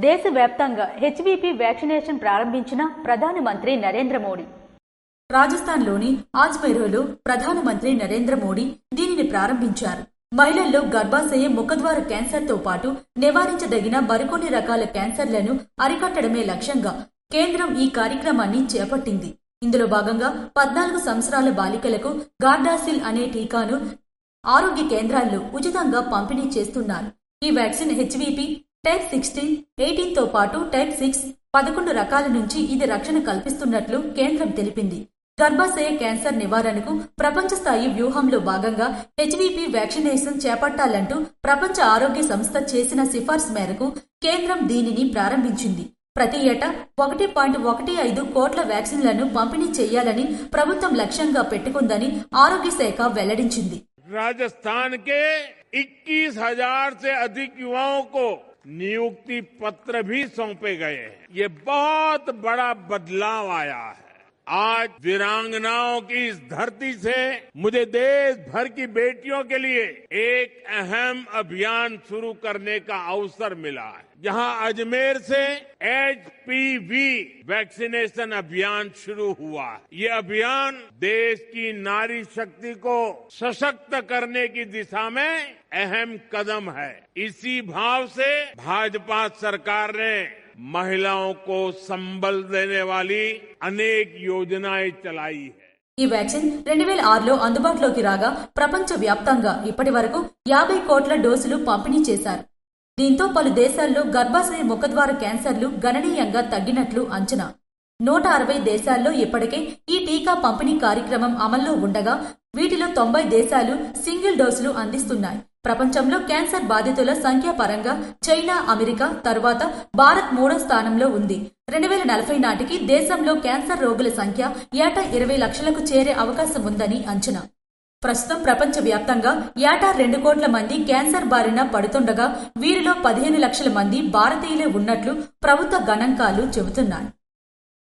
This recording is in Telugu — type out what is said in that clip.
దేశవ్యాప్తంగా హెచ్వీపీ వ్యాక్సినేషన్ ప్రారంభించిన ప్రధానమంత్రి నరేంద్ర మోడీ. రాజస్థాన్లోని అజ్మీర్లో ప్రధానమంత్రి నరేంద్ర మోడీ దీనిని ప్రారంభించారు. మహిళల్లో గర్భాశయ ముఖద్వార క్యాన్సర్తో పాటు నివారించదగిన మరికొన్ని రకాల క్యాన్సర్లను అరికట్టడమే లక్ష్యంగా కేంద్రం ఈ కార్యక్రమాన్ని చేపట్టింది. ఇందులో భాగంగా 14 సంవత్సరాల బాలికలకు గార్డాసిల్ అనే టీకాను ఆరోగ్య కేంద్రాల్లో ఉచితంగా పంపిణీ చేస్తున్నారు. ఈ వ్యాక్సిన్ హెచ్వీపీ టైప్ 16, 18తో పాటు టైప్ 6, 11 రకాల నుంచి ఇది రక్షణ కల్పిస్తున్నట్లు కేంద్రం తెలిపింది. గర్భాశయ క్యాన్సర్ నివారణకు ప్రపంచ స్థాయి వ్యూహంలో భాగంగా హెచ్వీపీ వ్యాక్సినేషన్ చేపట్టాలంటూ ప్రపంచ ఆరోగ్య సంస్థ చేసిన సిఫార్సు మేరకు కేంద్రం దీనిని ప్రారంభించింది. ప్రతి ఏటా 1.15 కోట్ల వ్యాక్సిన్లను పంపిణీ చేయాలని ప్రభుత్వం లక్ష్యంగా పెట్టుకుందని ఆరోగ్య శాఖ వెల్లడించింది. राजस्थान के 21,000 से अधिक युवाओं को नियुक्ति पत्र भी सौंपे गए हैं। ये बहुत बड़ा बदलाव आया है। आज वीरांगनाओं की इस धरती से मुझे देश भर की बेटियों के लिए एक अहम अभियान शुरू करने का अवसर मिला है, जहां अजमेर से एचपीवी वैक्सीनेशन अभियान शुरू हुआ है। ये अभियान देश की नारी शक्ति को सशक्त करने की दिशा में अहम कदम है। इसी भाव से भाजपा सरकार ने महिलाओं को संबल देने वाली अनेक योजनाएं चलाई है. ఈ వ్యాక్సిన్ 2006లో అందుబాటులోకి రాగా ప్రపంచ వ్యాప్తంగా ఇప్పటి వరకు 50 కోట్ల డోసులు పంపిణీ చేశారు. దీంతో పలు దేశాల్లో గర్భాశయ ముఖద్వార క్యాన్సర్లు గణనీయంగా తగ్గినట్లు అంచనా. 160 దేశాల్లో ఇప్పటికే ఈ టీకా పంపిణీ కార్యక్రమం అమల్లో ఉండగా వీటిలో 90 దేశాలు సింగిల్ డోసులు అందిస్తున్నాయి. ప్రపంచంలో క్యాన్సర్ బాధితుల సంఖ్య పరంగా చైనా, అమెరికా తర్వాత భారత్ 3వ స్థానంలో ఉంది. 2040 నాటికి దేశంలో క్యాన్సర్ రోగుల సంఖ్య ఏటా 20 లక్షలకు చేరే అవకాశం ఉందని అంచనా. ప్రస్తుతం ప్రపంచ వ్యాప్తంగా ఏటా 2 కోట్ల మంది క్యాన్సర్ బారిన పడుతుండగా వీరిలో 15 లక్షల మంది భారతీయులే ఉన్నట్లు ప్రభుత్వ గణాంకాలు చెబుతున్నాయి.